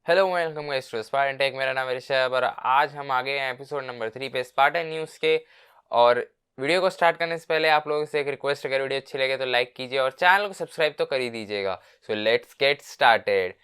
Hello welcome guys to Spartan Tech. मेरा नाम है ऋषभ और आज हम आ गए हैं एपिसोड नंबर 3 पे स्पार्टन न्यूज़ के। और वीडियो को स्टार्ट करने से पहले आप लोगों से एक रिक्वेस्ट, अगर वीडियो अच्छी लगे तो लाइक कीजिए और चैनल को सब्सक्राइब तो कर ही दीजिएगा। So let's get started.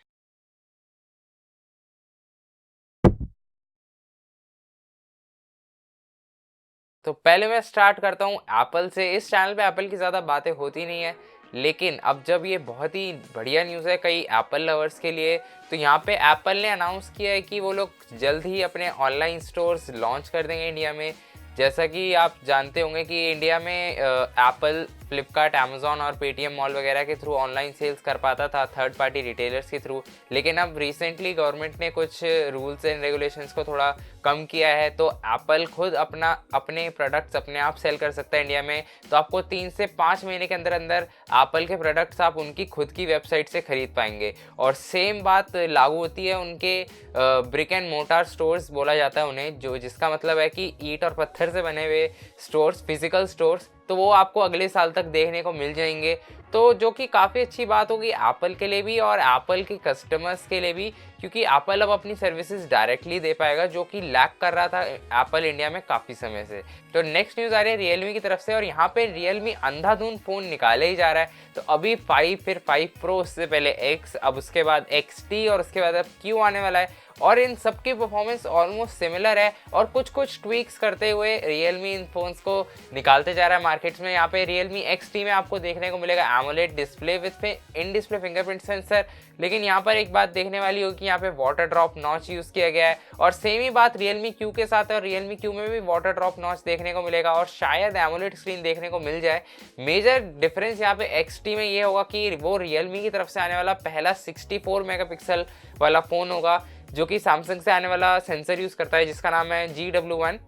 तो पहले मैं स्टार्ट करता हूँ एप्पल से। इस चैनल पे एप्पल की ज़्यादा बातें होती नहीं है, लेकिन अब जब ये बहुत ही बढ़िया न्यूज़ है कई एप्पल लवर्स के लिए, तो यहाँ पे एप्पल ने अनाउंस किया है कि वो लोग जल्द ही अपने ऑनलाइन स्टोर्स लॉन्च कर देंगे इंडिया में। जैसा कि आप जानते होंगे कि इंडिया में एप्पल, फ्लिपकार्ट, अमेजोन और पेटीएम मॉल वगैरह के थ्रू ऑनलाइन सेल्स कर पाता था थर्ड पार्टी रिटेलर्स के थ्रू, लेकिन अब रिसेंटली गवर्नमेंट ने कुछ रूल्स एंड रेगुलेशंस को थोड़ा कम किया है, तो एप्पल खुद अपने प्रोडक्ट्स अपने आप सेल कर सकता है इंडिया में। तो आपको 3 से 5 महीने के अंदर अंदर एप्पल के प्रोडक्ट्स आप उनकी खुद की वेबसाइट से खरीद पाएंगे। और सेम बात लागू होती है उनके ब्रिक एंड मोटार स्टोर्स बोला जाता है उन्हें, जो जिसका मतलब है कि ईंट और पत्थर से बने हुए स्टोर्स, फिजिकल स्टोर्स, तो वो आपको अगले साल तक देखने को मिल जाएंगे। तो जो कि काफ़ी अच्छी बात होगी एप्पल के लिए भी और एप्पल के कस्टमर्स के लिए भी, क्योंकि एप्पल अब अपनी सर्विसेज डायरेक्टली दे पाएगा, जो कि लैक कर रहा था एप्पल इंडिया में काफ़ी समय से। तो नेक्स्ट न्यूज़ आ रही है रियलमी की तरफ से, और यहाँ पे रियलमी अंधाधुंध फ़ोन निकाले ही जा रहा है। तो अभी 5, फिर 5 प्रो, उससे पहले X, अब उसके बाद XT और उसके बाद अब Q आने वाला है। और इन सबकी परफॉर्मेंस ऑलमोस्ट सिमिलर है और कुछ कुछ ट्वीक्स करते हुए रियलमी इन फोन्स को निकालते जा रहा है मार्केट्स में। यहाँ पे रियलमी XT में आपको देखने को मिलेगा AMOLED display with in display fingerprint sensor, लेकिन यहाँ पर एक बात देखने वाली होगी, यहाँ पे वाटर ड्रॉप नॉच यूज़ किया गया है। और सेम ही बात रियलमी Q के साथ है, और रियलमी Q में भी वाटर ड्रॉप नॉच देखने को मिलेगा और शायद एमोलेड स्क्रीन देखने को मिल जाए। मेजर डिफरेंस यहाँ पे XT में ये होगा कि वो रियलमी की तरफ से आने वाला पहला 64 मेगापिक्सल वाला फ़ोन होगा, जो कि सैमसंग से आने वाला सेंसर यूज़ करता है जिसका नाम है GW1।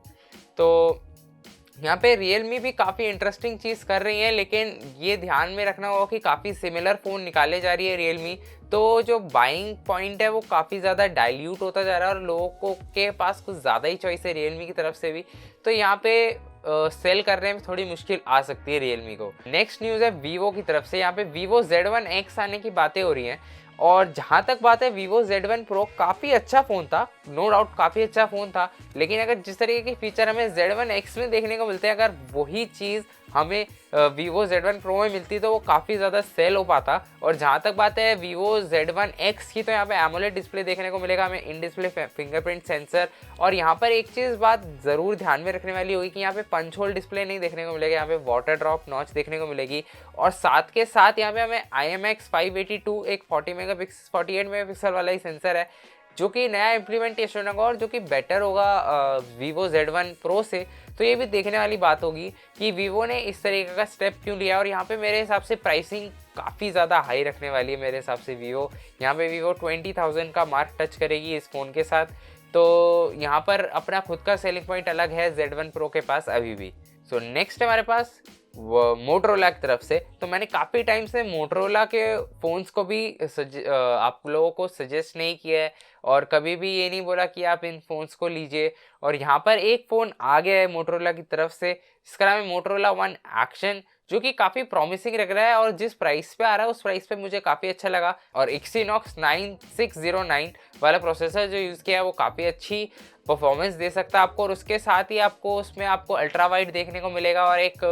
तो यहाँ पे रियलमी भी काफ़ी इंटरेस्टिंग चीज़ कर रही है, लेकिन ये ध्यान में रखना होगा कि काफ़ी सिमिलर फ़ोन निकाले जा रही है रियलमी, तो जो बाइंग पॉइंट है वो काफ़ी ज़्यादा डाइल्यूट होता जा रहा है और लोगों को के पास कुछ ज़्यादा ही चॉइस है रियलमी की तरफ से भी, तो यहाँ पे सेल करने में थोड़ी मुश्किल आ सकती है रियलमी को। नेक्स्ट न्यूज़ है वीवो की तरफ से। यहाँ पे वीवो Z1X आने की बातें हो रही हैं, और जहाँ तक बात है वीवो Z1 Pro काफ़ी अच्छा फ़ोन था, नो डाउट काफ़ी अच्छा फ़ोन था, लेकिन अगर जिस तरीके के फीचर हमें Z1X में देखने को मिलते हैं, अगर वही चीज़ हमें वीवो Z1 Pro में मिलती तो वो काफ़ी ज़्यादा सेल हो पाता। और जहाँ तक बात है वीवो Z1X की, तो यहाँ पे एमोलेड डिस्प्ले देखने को मिलेगा हमें, इन डिस्प्ले फिंगरप्रिंट सेंसर, और यहाँ पर एक चीज़ बात ज़रूर ध्यान में रखने वाली होगी कि यहाँ पे पंच होल डिस्प्ले नहीं देखने को मिलेगा, यहाँ पे वाटर ड्रॉप नॉच देखने को मिलेगी। और साथ के साथ यहाँ पे हमें IMX582 एक 48 मेगापिक्सल वाला ही सेंसर है, जो कि नया इम्प्लीमेंटेशन होगा और जो कि बेटर होगा वीवो Z1 Pro से। तो ये भी देखने वाली बात होगी कि वीवो ने इस तरीके का स्टेप क्यों लिया। और यहाँ पे मेरे हिसाब से प्राइसिंग काफ़ी ज़्यादा हाई रखने वाली है मेरे हिसाब से वीवो। यहाँ पे वीवो 20,000 का मार्क टच करेगी इस फ़ोन के साथ, तो यहाँ पर अपना खुद का सेलिंग पॉइंट अलग है Z1 Pro के पास अभी भी। सो नेक्स्ट हमारे पास मोटरोला की तरफ से। तो मैंने काफ़ी टाइम से मोटरोला के फ़ोन्स को भी आप लोगों को सजेस्ट नहीं किया है और कभी भी ये नहीं बोला कि आप इन फ़ोन्स को लीजिए। और यहाँ पर एक फ़ोन आ गया है मोटरोला की तरफ से, जिसका नाम है मोटरोला वन एक्शन, जो कि काफ़ी प्रॉमिसिंग लग रहा है और जिस प्राइस पे आ रहा है उस प्राइस पे मुझे काफ़ी अच्छा लगा। और Exynos 9609 वाला प्रोसेसर जो यूज़ किया है वो काफ़ी अच्छी परफॉर्मेंस दे सकता है आपको, और उसके साथ ही आपको उसमें आपको अल्ट्रा वाइड देखने को मिलेगा और एक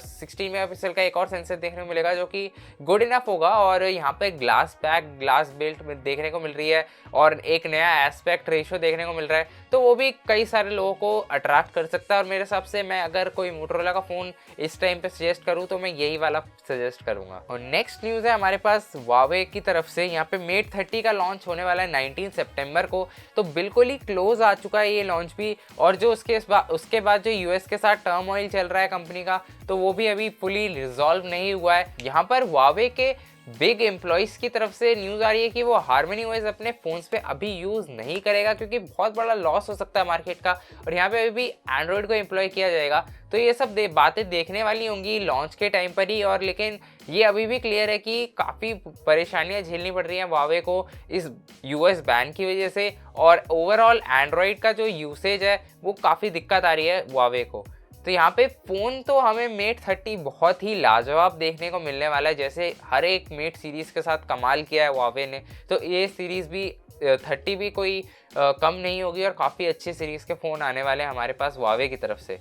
16 मेगापिक्सल का एक और सेंसर देखने को मिलेगा, जो कि गुड इनफ होगा। और यहाँ पे ग्लास बैक, ग्लास बिल्ट देखने को मिल रही है और एक नया एस्पेक्ट रेशियो देखने को मिल रहा है, तो वो भी कई सारे लोगों को अट्रैक्ट कर सकता है। और मेरे हिसाब से मैं अगर कोई मोटरोला का फ़ोन इस टाइम पे सजेस्ट करूँ तो मैं यही वाला सजेस्ट करूँगा। और नेक्स्ट न्यूज़ है हमारे पास Huawei की तरफ से। यहाँ पे Mate 30 का लॉन्च होने वाला है 19 सितंबर को, तो बिल्कुल ही क्लोज आ चुका है ये लॉन्च भी। और जो उसके बाद जो यूएस के साथ टर्मोइल चल रहा है कंपनी का, तो वो भी अभी फुली रिजॉल्व नहीं हुआ है। यहाँ पर Huawei के बिग एम्प्लॉइज़ की तरफ से न्यूज़ आ रही है कि वो हार्मनी ओएस अपने फ़ोन्स पे अभी यूज़ नहीं करेगा, क्योंकि बहुत बड़ा लॉस हो सकता है मार्केट का, और यहाँ पे अभी भी एंड्रॉयड को एम्प्लॉय किया जाएगा। तो ये सब बातें देखने वाली होंगी लॉन्च के टाइम पर ही। और लेकिन ये अभी भी क्लियर है कि काफ़ी परेशानियां झेलनी पड़ रही हैं Huawei को इस यूएस बैन की वजह से, और ओवरऑल एंड्रॉयड का जो यूसेज है वो काफ़ी दिक्कत आ रही है Huawei को। तो यहाँ पे फ़ोन तो हमें मेट 30 बहुत ही लाजवाब देखने को मिलने वाला है, जैसे हर एक मेट सीरीज़ के साथ कमाल किया है Huawei ने, तो ये सीरीज़ भी 30 भी कोई कम नहीं होगी और काफ़ी अच्छी सीरीज़ के फ़ोन आने वाले हैं हमारे पास Huawei की तरफ से।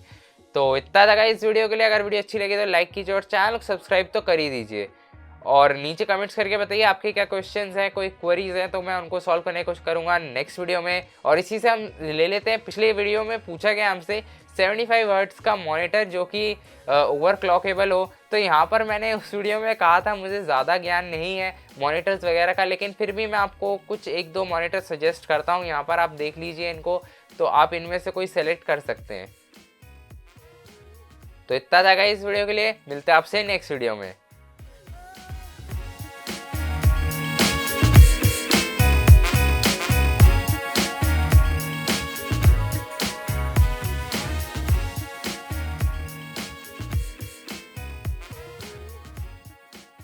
तो इतना था गाइस इस वीडियो के लिए। अगर वीडियो अच्छी लगी तो लाइक कीजिए और चैनल को सब्सक्राइब तो कर ही दीजिए। और नीचे कमेंट्स करके बताइए आपके क्या क्वेश्चंस हैं, कोई क्वेरीज हैं, तो मैं उनको सॉल्व करने की कोशिश करूंगा नेक्स्ट वीडियो में। और इसी से हम ले लेते हैं, पिछले वीडियो में पूछा गया हमसे 75 हर्ट्ज़ का मॉनिटर जो कि ओवर क्लॉकेबल हो। तो यहाँ पर मैंने उस वीडियो में कहा था मुझे ज़्यादा ज्ञान नहीं है मॉनिटर्स वगैरह का, लेकिन फिर भी मैं आपको कुछ 1-2 मॉनिटर सजेस्ट करता हूँ। यहाँ पर आप देख लीजिए इनको, तो आप इनमें से कोई सेलेक्ट कर सकते हैं। तो इतना था गाइस इस वीडियो के लिए, मिलते हैं आपसे नेक्स्ट वीडियो में।